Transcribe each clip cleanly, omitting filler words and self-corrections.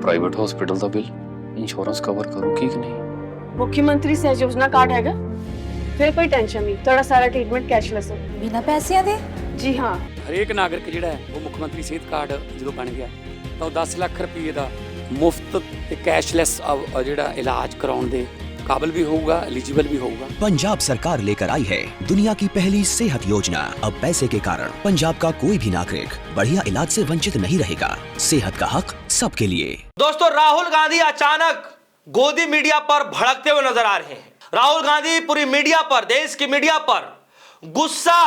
Private hospital का bill insurance cover करूगी कि नहीं? मुख्यमंत्री सहज योजना कार्ड हैगा, फिर कोई टेंशन नहीं, थोड़ा सारा ट्रीटमेंट कैशलेस है। बिना पैसिਆਂ ਦੇ? जी हाँ। ਹਰੇਕ ਨਾਗਰਿਕ ਜਿਹੜਾ ਹੈ ਉਹ ਮੁੱਖ ਮੰਤਰੀ ਸਿਹਤ ਕਾਰਡ ਜਦੋਂ ਬਣ ਗਿਆ ਤਾਂ ਉਹ 10 ਲੱਖ ਰੁਪਏ ਦਾ ਮੁਫਤ ਤੇ ਕੈਸ਼ਲੈਸ ਜਿਹੜਾ ਇਲਾਜ ਕਰਾਉਣ ਦੇ काबिल भी होगा, एलिजिबल भी होगा। पंजाब सरकार लेकर आई है दुनिया की पहली सेहत योजना। अब पैसे के कारण पंजाब का कोई भी नागरिक बढ़िया इलाज से वंचित नहीं रहेगा। सेहत का हक सबके लिए। दोस्तों, राहुल गांधी अचानक गोदी मीडिया पर भड़कते हुए नजर आ रहे हैं। राहुल गांधी पूरी मीडिया पर, देश की मीडिया पर गुस्सा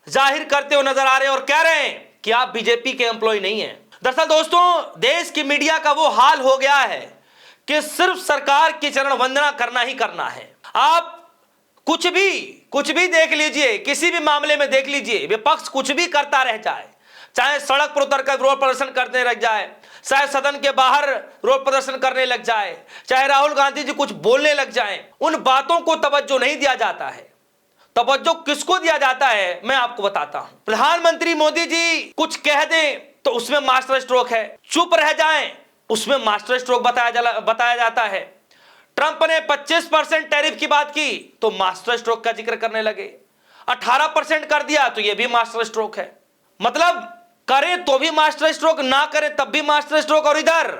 जाहिर करते हुए नजर आ रहे हैं और कह रहे हैं कि आप बीजेपी के एम्प्लॉय नहीं हैं। दरअसल दोस्तों, देश की मीडिया का वो हाल हो गया है कि सिर्फ सरकार की चरण वंदना करना ही करना है। आप कुछ भी देख लीजिए, किसी भी मामले में देख लीजिए, विपक्ष कुछ भी करता रह जाए, चाहे सड़क पर उतर कर रोड प्रदर्शन करने लग जाए, चाहे सदन के बाहर रोड प्रदर्शन करने लग जाए, चाहे राहुल गांधी जी कुछ बोलने लग जाए, उन बातों को तवज्जो नहीं दिया जाता है। तवज्जो किसको दिया जाता है मैं आपको बताता हूं। प्रधानमंत्री मोदी जी कुछ कह दें तो उसमें मास्टर स्ट्रोक है, चुप रह जाएं उसमें मास्टर स्ट्रोक बताया जाता है। ट्रंप ने 25% टैरिफ की बात की तो मास्टर स्ट्रोक का जिक्र करने लगे, 18% कर दिया तो यह भी मास्टर स्ट्रोक है। मतलब करें तो भी मास्टर स्ट्रोक, ना करें तब भी मास्टर स्ट्रोक। और इधर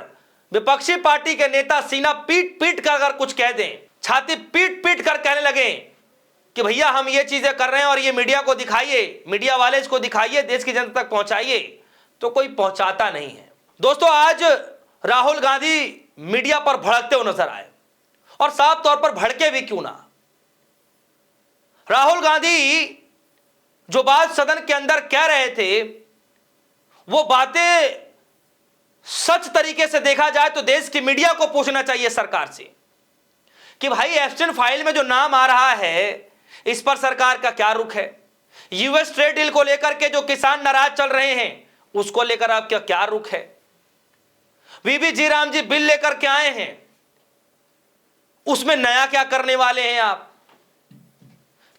विपक्षी पार्टी के नेता सीना पीट पीट कर अगर कुछ कह दें, छाती पीट पीट कर कहने लगे कि भैया हम ये चीजें कर रहे हैं और ये मीडिया को दिखाइए, मीडिया वाले इसको दिखाइए, देश की जनता तक पहुंचाइए, तो कोई पहुंचाता नहीं है। दोस्तों, आज राहुल गांधी मीडिया पर भड़कते हुए नजर आए और साफ तौर पर भड़के भी क्यों ना। राहुल गांधी जो बात सदन के अंदर कह रहे थे वो बातें सच तरीके से देखा जाए तो देश की मीडिया को पूछना चाहिए सरकार से कि भाई एफस्टाइन फाइल में जो नाम आ रहा है इस पर सरकार का क्या रुख है। यूएस ट्रेड डील को लेकर के जो किसान नाराज चल रहे हैं उसको लेकर आपका क्या रुख है। वीबी जी राम जी बिल लेकर के आए हैं, उसमें नया क्या करने वाले हैं आप।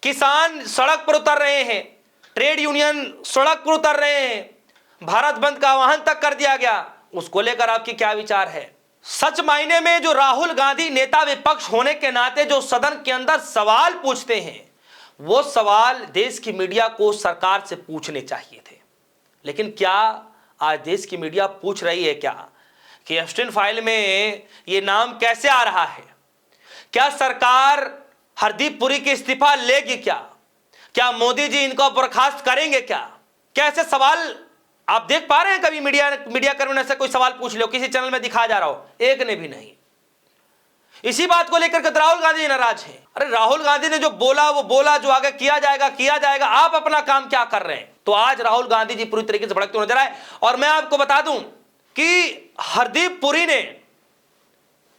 किसान सड़क पर उतर रहे हैं, ट्रेड यूनियन सड़क पर उतर रहे हैं, भारत बंद का आह्वान तक कर दिया गया, उसको लेकर आपके क्या विचार है। सच मायने में जो राहुल गांधी नेता विपक्ष होने के नाते जो सदन के अंदर सवाल पूछते हैं वो सवाल देश की मीडिया को सरकार से पूछने चाहिए थे। लेकिन क्या आज देश की मीडिया पूछ रही है क्या कि एफस्टाइन फाइल में ये नाम कैसे आ रहा है। क्या सरकार हरदीप पुरी के इस्तीफा लेगी क्या मोदी जी इनको बर्खास्त करेंगे क्या ऐसे सवाल आप देख पा रहे हैं। कभी मीडिया कर्मियों से कोई सवाल पूछ लो, किसी चैनल में दिखा जा रहा हो, एक ने भी नहीं। इसी बात को लेकर के राहुल गांधी नाराज हैं। अरे राहुल गांधी ने जो बोला वो बोला, जो आगे किया जाएगा, आप अपना काम क्या कर रहे हैं। तो आज राहुल गांधी जी पूरी तरीके से भड़कते नजर आए और मैं आपको बता दूं कि हरदीप पुरी ने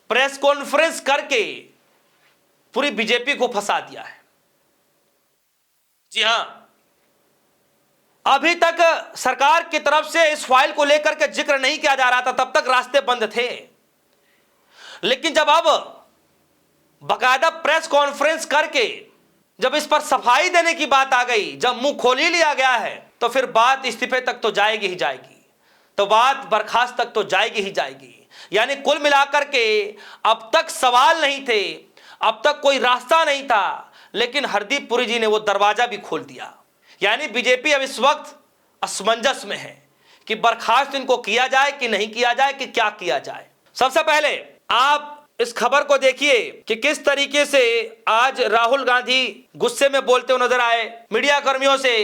प्रेस कॉन्फ्रेंस करके पूरी बीजेपी को फंसा दिया है। जी हां, अभी तक सरकार की तरफ से इस फाइल को लेकर के जिक्र नहीं किया जा रहा था, तब तक रास्ते बंद थे। लेकिन जब अब बकायदा प्रेस कॉन्फ्रेंस करके जब इस पर सफाई देने की बात आ गई, जब मुंह खोल ही लिया गया है, तो फिर बात इस्तीफे तक तो जाएगी ही जाएगी, तो बात बर्खास्त तक तो जाएगी ही जाएगी। यानी कुल मिलाकर के अब तक सवाल नहीं थे, अब तक कोई रास्ता नहीं था, लेकिन हरदीप पुरी जी ने वो दरवाजा भी खोल दिया। यानी बीजेपी अब इस वक्त असमंजस में है कि बर्खास्त इनको किया जाए कि नहीं किया जाए, कि क्या किया जाए। सबसे पहले आप इस खबर को देखिए कि किस तरीके से आज राहुल गांधी गुस्से में बोलते हुए नजर आए मीडिया कर्मियों से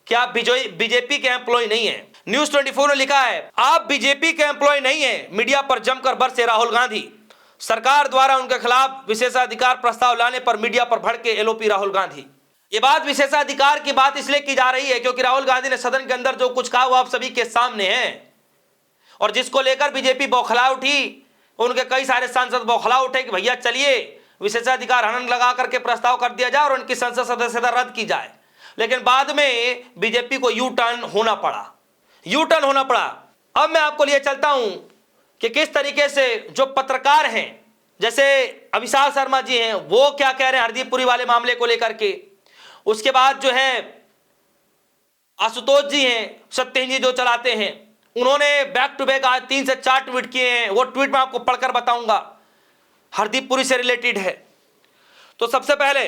कि आप बीजेपी के एम्प्लॉय नहीं है। न्यूज 24 ने लिखा है, आप बीजेपी के एम्प्लॉय नहीं है। मीडिया पर जमकर बरसे राहुल गांधी। सरकार द्वारा उनके खिलाफ विशेषाधिकार प्रस्ताव लाने पर मीडिया पर भड़के एलओपी राहुल गांधी। ये बात विशेषाधिकार की बात इसलिए की जा रही है क्योंकि राहुल गांधी ने सदन के अंदर जो कुछ कहा वो आप सभी के सामने है और जिसको लेकर बीजेपी बौखला उठी, उनके कई सारे सांसद बौखला उठे कि भैया चलिए विशेषाधिकार हनन लगा करके प्रस्ताव कर दिया जाए और उनकी संसद सदस्यता रद्द की जाए। लेकिन बाद में बीजेपी को यू टर्न होना पड़ा। अब मैं आपको लिए चलता हूं कि किस तरीके से जो पत्रकार हैं, जैसे अभिषेक शर्मा जी हैं, वो क्या कह रहे हैं हरदीप पुरी वाले मामले को लेकर के। उसके बाद जो है आशुतोष जी हैं, सत्येंद्र जी जो चलाते हैं, उन्होंने बैक टू बैक आज 3 से 4 ट्वीट किए हैं, वो ट्वीट मैं आपको पढ़कर बताऊंगा, हरदीप पुरी से रिलेटेड है। तो सबसे पहले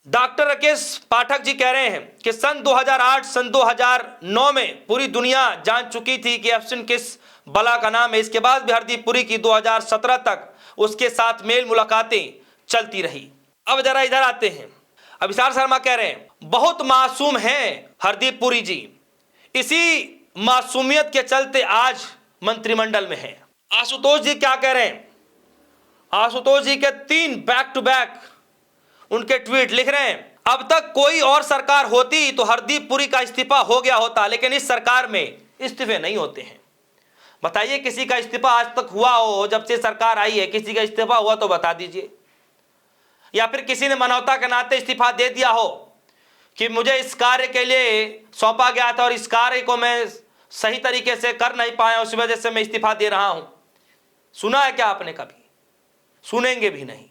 डॉक्टर राकेश पाठक जी कह रहे हैं कि सन 2008 सन 2009 में पूरी दुनिया जान चुकी थी कि एप्स्टीन किस बला का नाम है। इसके बाद भी हरदीप पुरी की 2017 तक उसके साथ मेल मुलाकातें चलती रही। अब जरा इधर आते हैं, अभिसार शर्मा कह रहे हैं बहुत मासूम हैं हरदीप पुरी जी, इसी मासूमियत के चलते आज मंत्रिमंडल में हैं। आशुतोष जी क्या कह रहे हैं, आशुतोष जी के 3 बैक टू बैक उनके ट्वीट लिख रहे हैं, अब तक कोई और सरकार होती तो हरदीप पुरी का इस्तीफा हो गया होता, लेकिन इस सरकार में इस्तीफे नहीं होते हैं। बताइए किसी का इस्तीफा आज तक हुआ हो, जब से सरकार आई है किसी का इस्तीफा हुआ तो बता दीजिए, या फिर किसी ने मानवता के नाते इस्तीफा दे दिया हो कि मुझे इस कार्य के लिए सौंपा गया था और इस कार्य को मैं सही तरीके से कर नहीं पाया, उस वजह से मैं इस्तीफा दे रहा हूं। सुना है क्या आपने कभी? सुनेंगे भी नहीं,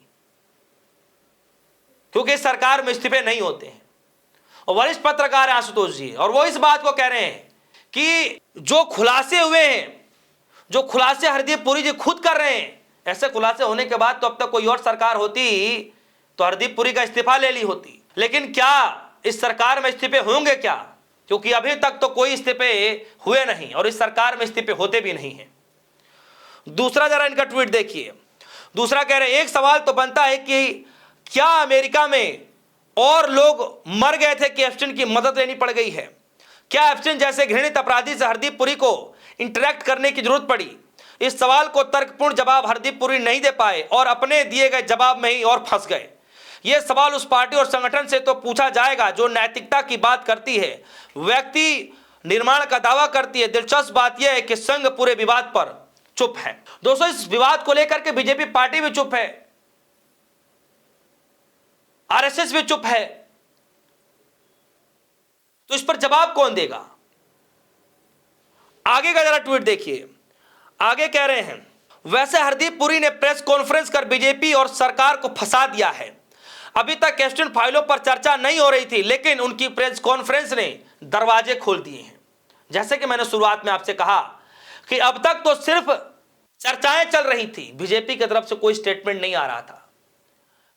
क्योंकि इस सरकार में इस्तीफे नहीं होते हैं। और वरिष्ठ पत्रकार हैं आशुतोष जी, और वो इस बात को कह रहे हैं कि जो खुलासे हुए हैं, जो खुलासे हरदीप पुरी जी खुद कर रहे हैं, ऐसे खुलासे होने के बाद तो अब तक कोई और सरकार होती तो हरदीप पुरी का इस्तीफा ले ली होती। लेकिन क्या इस सरकार में इस्तीफे होंगे क्या? क्योंकि अभी तक तो कोई इस्तीफे हुए नहीं और इस सरकार में इस्तीफे होते भी नहीं हैं। दूसरा जरा इनका ट्वीट देखिए, दूसरा कह रहे हैं एक सवाल तो बनता है कि क्या अमेरिका में और लोग मर गए थे कि एप्स्टीन की मदद लेनी पड़ गई है? क्या एप्स्टीन जैसे घृणित अपराधी से हरदीप पुरी को इंटरेक्ट करने की जरूरत पड़ी? इस सवाल को तर्कपूर्ण जवाब हरदीप पुरी नहीं दे पाए और अपने दिए गए जवाब में ही और फंस गए। यह सवाल उस पार्टी और संगठन से तो पूछा जाएगा जो नैतिकता की बात करती है, व्यक्ति निर्माण का दावा करती है। दिलचस्प बात यह है कि संघ पूरे विवाद पर चुप है। दोस्तों, इस विवाद को लेकर के बीजेपी पार्टी भी चुप है, आरएसएस भी चुप है, तो इस पर जवाब कौन देगा? आगे का जरा ट्वीट देखिए, आगे कह रहे हैं वैसे हरदीप पुरी ने प्रेस कॉन्फ्रेंस कर बीजेपी और सरकार को फंसा दिया है। अभी तक एप्स्टीन फाइलों पर चर्चा नहीं हो रही थी, लेकिन उनकी प्रेस कॉन्फ्रेंस ने दरवाजे खोल दिए हैं। जैसे कि मैंने शुरुआत में आपसे कहा कि अब तक तो सिर्फ चर्चाएं चल रही थी, बीजेपी की तरफ से कोई स्टेटमेंट नहीं आ रहा था,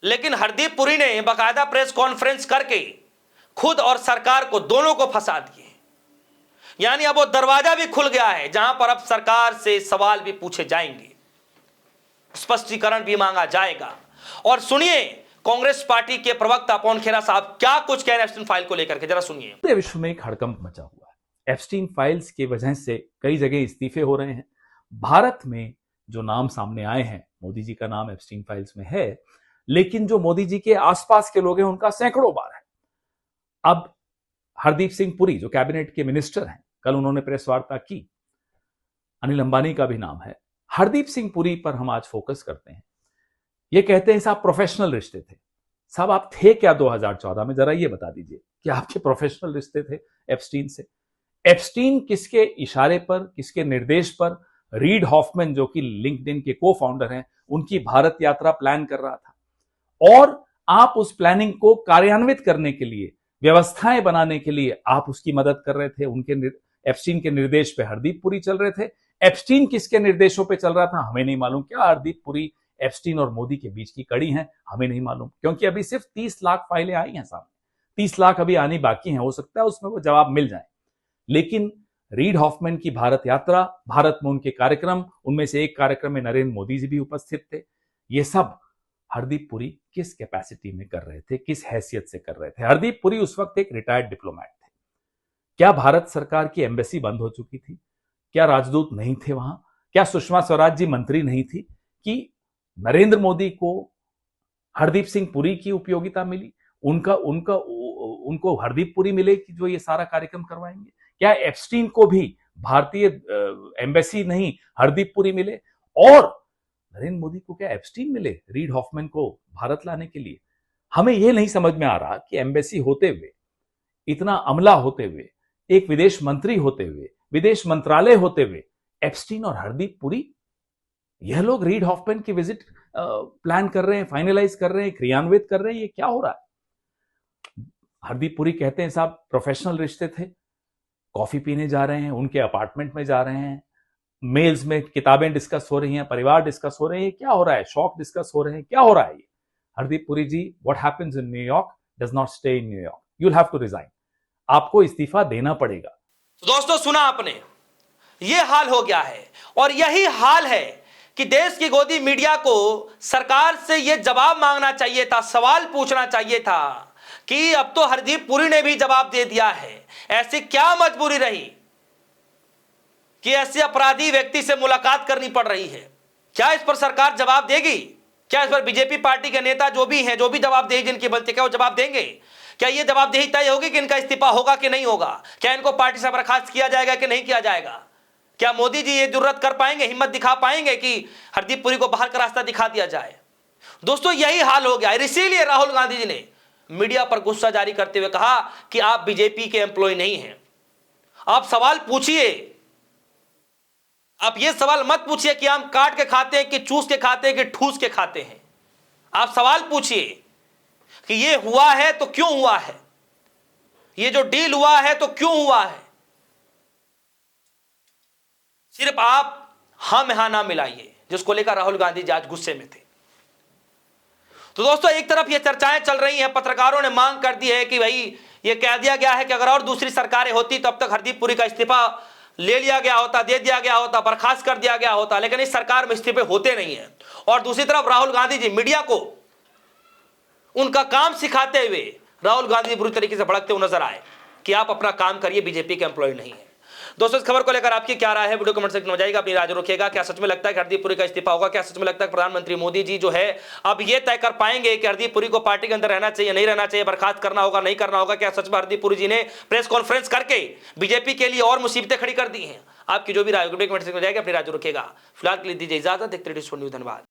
लेकिन हरदीप पुरी ने बाकायदा प्रेस कॉन्फ्रेंस करके खुद और सरकार को दोनों को फंसा दिए। यानी अब वो दरवाजा भी खुल गया है जहां पर अब सरकार से सवाल भी पूछे जाएंगे, स्पष्टीकरण भी मांगा जाएगा। और सुनिए कांग्रेस पार्टी के प्रवक्ता पवन खेरा साहब क्या कुछ कह रहे हैं एप्स्टीन फाइल को लेकर के, जरा सुनिए। पूरे विश्व में एक हड़कंप मचा हुआ है। एप्स्टीन फाइल्स की वजह से कई जगह इस्तीफे हो रहे हैं। भारत में जो नाम सामने आए हैं, मोदी जी का नाम एप्स्टीन फाइल्स में है, लेकिन जो मोदी जी के आसपास के लोग हैं उनका सैकड़ों बार है। अब हरदीप सिंह पुरी जो कैबिनेट के मिनिस्टर हैं, कल उन्होंने प्रेस वार्ता की, अनिल अंबानी का भी नाम है। हरदीप सिंह पुरी पर हम आज फोकस करते हैं। ये कहते हैं साहब प्रोफेशनल रिश्ते थे। साहब आप थे क्या 2014 में? जरा ये बता दीजिए कि आपके प्रोफेशनल रिश्ते थे एप्स्टीन से। एप्स्टीन किसके इशारे पर, किसके निर्देश पर रीड हॉफमैन जो कि लिंक्डइन के को फाउंडर हैं, उनकी भारत यात्रा प्लान कर रहा था, और आप उस प्लानिंग को कार्यान्वित करने के लिए, व्यवस्थाएं बनाने के लिए आप उसकी मदद कर रहे थे। उनके एप्स्टीन के निर्देश पे हरदीप पुरी चल रहे थे। एप्स्टीन किसके निर्देशों पे चल रहा था हमें नहीं मालूम। क्या हरदीप पुरी एप्स्टीन और मोदी के बीच की कड़ी है? हमें नहीं मालूम, क्योंकि अभी सिर्फ 30 लाख फाइलें आई हैं सामने। 30 लाख अभी आनी बाकी हैं, हो सकता है उसमें वो जवाब मिल जाए। लेकिन रीड हॉफमैन की भारत यात्रा, भारत में उनके कार्यक्रम, उनमें से एक कार्यक्रम में नरेंद्र मोदी जी भी उपस्थित थे, ये सब हरदीप पुरी किस कैपेसिटी में कर रहे थे, किस हैसियत से कर रहे थे? हरदीप पुरी उस वक्त एक रिटायर्ड डिप्लोमैट थे। क्या भारत सरकार की एम्बेसी बंद हो चुकी थी? क्या राजदूत नहीं थे वहां? क्या सुषमा स्वराज जी मंत्री नहीं थी कि नरेंद्र मोदी को हरदीप सिंह पुरी की उपयोगिता मिली? उनको हरदीप पुरी मिले कि जो ये सारा कार्यक्रम करवाएंगे? क्या एप्स्टीन को भी भारतीय एम्बेसी नहीं हरदीप पुरी मिले? और नरेंद्र मोदी को क्या एप्स्टीन मिले रीड हॉफमैन को भारत लाने के लिए? हमें यह नहीं समझ में आ रहा कि एम्बेसी होते हुए, इतना अमला होते हुए, एक विदेश मंत्री होते हुए, विदेश मंत्रालय होते हुए, एप्स्टीन और हरदीप पुरी, यह लोग रीड हॉफमैन की विजिट प्लान कर रहे हैं, फाइनलाइज कर रहे हैं, क्रियान्वित कर रहे हैं। ये क्या हो रहा है? हरदीप पुरी कहते हैं साहब प्रोफेशनल रिश्ते थे। कॉफी पीने जा रहे हैं, उनके अपार्टमेंट में जा रहे हैं, मेल्स में किताबें डिस्कस हो रही हैं, परिवार डिस्कस हो रहे हैं, क्या हो रहा है, शौक डिस्कस हो रहे हैं, क्या हो रहा है ये? Hardeep Puri ji, what happens in New York does not stay in New York, you will have to resign, आपको इस्तीफा देना पड़ेगा। तो दोस्तों सुना आपने, यह हाल हो गया है और यही हाल है कि देश की गोदी मीडिया को सरकार से यह जवाब मांगना चाहिए था, सवाल पूछना चाहिए था कि अब तो हरदीप पुरी ने भी जवाब दे दिया है, ऐसी क्या मजबूरी रही कि ऐसे अपराधी व्यक्ति से मुलाकात करनी पड़ रही है? क्या इस पर सरकार जवाब देगी? क्या इस पर बीजेपी पार्टी के नेता जो भी हैं, जो भी जवाब देगी, जिनकी बनती, क्या वो जवाब देंगे? क्या ये जवाबदेही तय होगी कि इनका इस्तीफा होगा कि नहीं होगा? क्या इनको पार्टी से बर्खास्त किया जाएगा कि नहीं किया जाएगा? क्या मोदी जी ये जुर्रत कर पाएंगे, हिम्मत दिखा पाएंगे कि हरदीप पुरी को बाहर का रास्ता दिखा दिया जाए? दोस्तों यही हाल हो गया है। इसीलिए राहुल गांधी जी ने मीडिया पर गुस्सा जारी करते हुए कहा कि आप बीजेपी के एम्प्लॉय नहीं हैं, आप सवाल पूछिए। आप ये सवाल मत पूछिए कि हम काट के खाते हैं कि चूस के खाते हैं कि ठूस के खाते हैं। आप सवाल पूछिए कि ये हुआ है तो क्यों हुआ है, ये जो डील हुआ है तो क्यों हुआ है। सिर्फ आप हाँ में हाँ ना मिलाइए, जिसको लेकर राहुल गांधी जी आज गुस्से में थे। तो दोस्तों एक तरफ ये चर्चाएं चल रही हैं, पत्रकारों ने मांग कर दी है कि भाई ये कह दिया गया है कि अगर और दूसरी सरकारें होती तो अब तक हरदीप पुरी का इस्तीफा ले लिया गया होता, दे दिया गया होता, बर्खास्त कर दिया गया होता, लेकिन इस सरकार में इस्तीफे होते नहीं है। और दूसरी तरफ राहुल गांधी जी मीडिया को उनका काम सिखाते हुए राहुल गांधी बुरी तरीके से भड़कते हुए नजर आए कि आप अपना काम करिए, बीजेपी के एम्प्लॉय नहीं है। दोस्तों इस खबर को लेकर आपकी क्या राय है, वीडियो कमेंट सेक्शन में जाइएगा, अपनी राय रखिएगा। क्या सच में लगता है कि हरदीप पुरी का इस्तीफा होगा? क्या सच में लगता है कि प्रधानमंत्री मोदी जी जो है अब ये तय कर पाएंगे कि हरदीप पुरी को पार्टी के अंदर रहना चाहिए, नहीं रहना चाहिए, बर्खास्त करना होगा, नहीं करना होगा? क्या सच में हरदीप पुरी जी ने प्रेस कॉन्फ्रेंस करके बीजेपी के लिए और मुसीबतें खड़ी कर दी हैं? आपकी जो भी राय, वीडियो कमेंट सेक्शन में जाएगी, अपनी राय रखिएगा। फिलहाल के लिए दीजिए इजाजत, देखते रहिए न्यूज़। धन्यवाद।